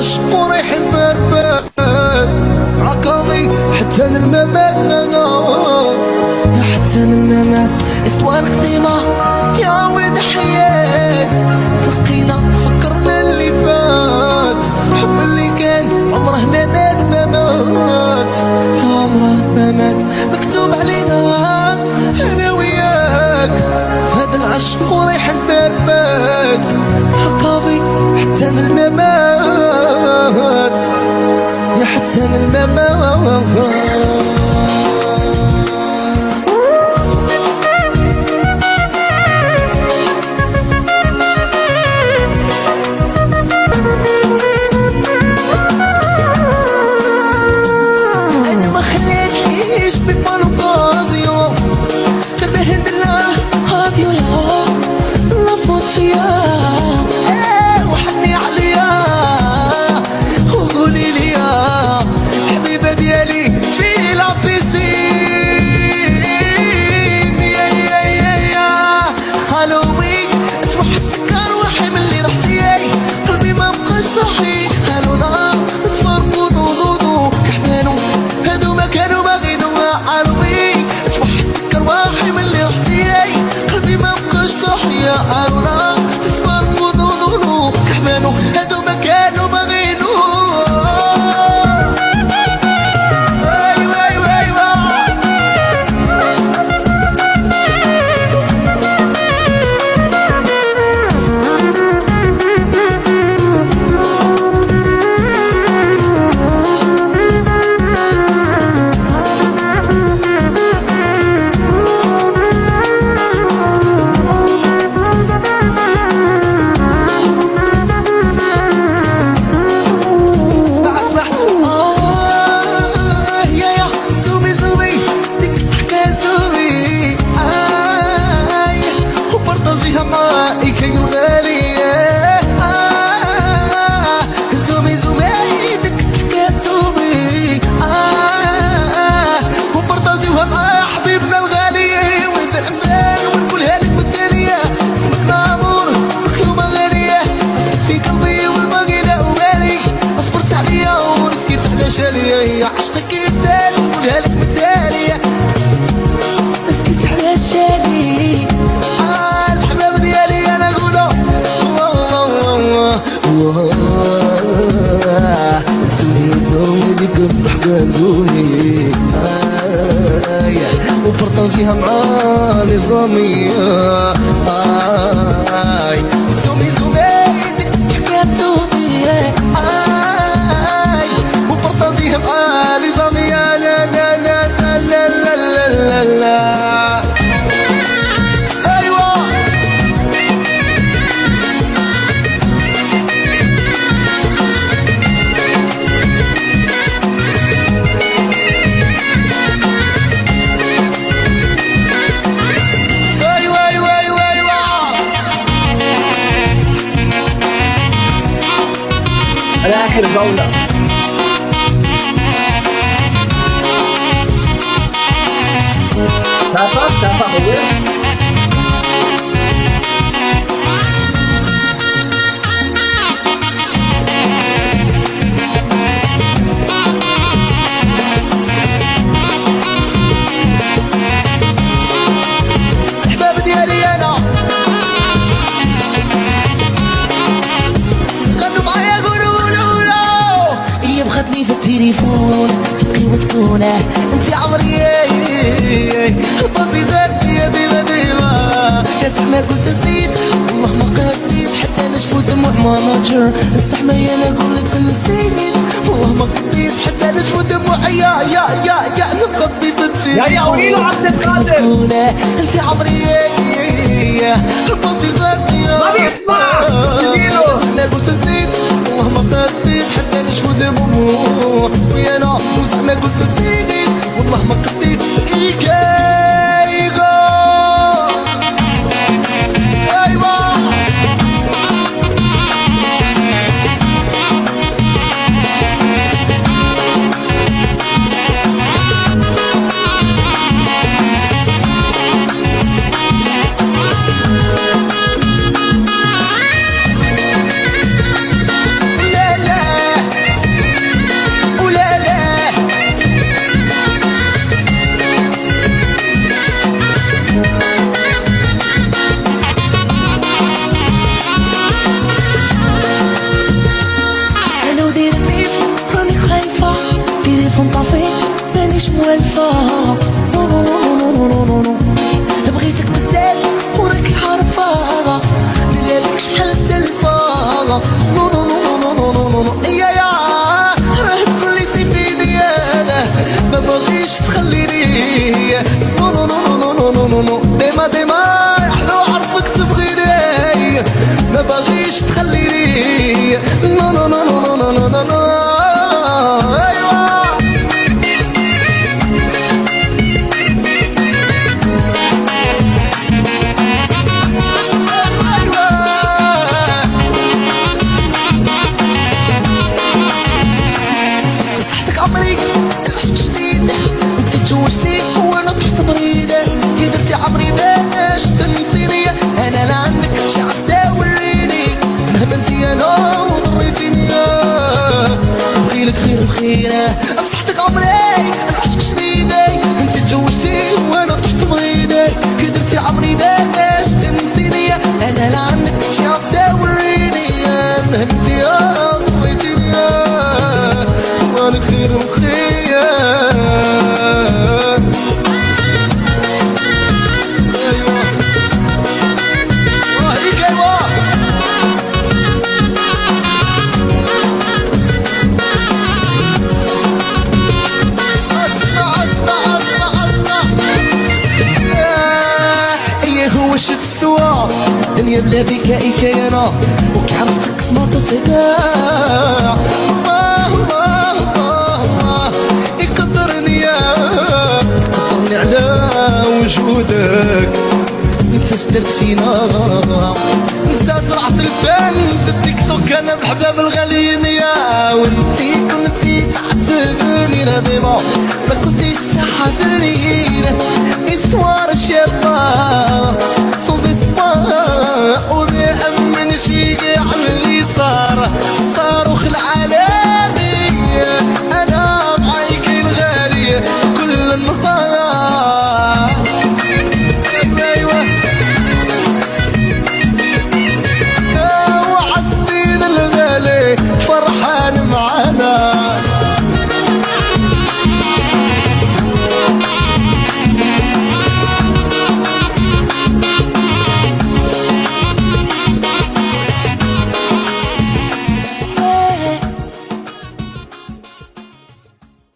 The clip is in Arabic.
العشق وريح برباد عقاضي حتى الممات يا حتى الممات اسطوانة قديمة يا ود حياة لقينا فكرنا اللي فات حب اللي كان عمره ما مات ما مات عمره ما مات مكتوب علينا انا وياك هذا العشق وريح البربات عقاضي حتى الممات يا حتى الممات. عشقك يدال نقولها لك بالتالية نسكت على شالي الحباب ديالي انا نقولو زوي زوي ديك الضحكة زوي وبرطاجيها مع لي زامي زومي زومي ديك الضحكة زوي وبرطاجيها مع لي زامي لا لا لا لا لا لا لا لا. آخر جولة شافها هو الحباب ديالي انا غنوا معايا بخاتني في التليفون تبقي وتكون انت عمري البسيطات يا ديما ديما يا سحنا قلت نسيت والله ما قديت حتى نشفو دموع ماناجر السحمة انا قلت نسيت والله ما قديت حتى نشفو دموع يا تبقى تبيض يا وليلو عبد القادر انت عمري البسيطات ما بيسمع سحنا قلت نسيت والله ما قديت حتى نشفو دموع ويانا وسحنا قلت نسيت والله ما قديت نو نو نو نو نو نو نو نو. أيوة صحتك عمري العشق جديد، انت تزوجتي وانا طحت مريض. كي درتي عمري باش تنسيني، انا لا عندك شي عفسه وريني. مهما انتي انا وضريتيني، بغيلك خير وخير. بصحتك عمري العشق جديد، انت تزوجتي وانا طحت مريض. كي درتي عمري باش تنسيني، انا لا عندك شي عفسه وريني. مهما انتي انا ضريتيني، مالك خير وخير. ايوه عليك ايوه. اسمع اسمع اسمع اسمع. ايه هو شت السوا الدنيا بلا بك اي كيانا، وكي عرفتك سمعت صداع. يقدرني على وجودك، انت شدرت فينا، انت زرعت الفن في التيك توك، انا بحباب الغاليين يا. وانتي كنتي تعذبني نديمة، ما كنتيش تحذرين استوار الشباب.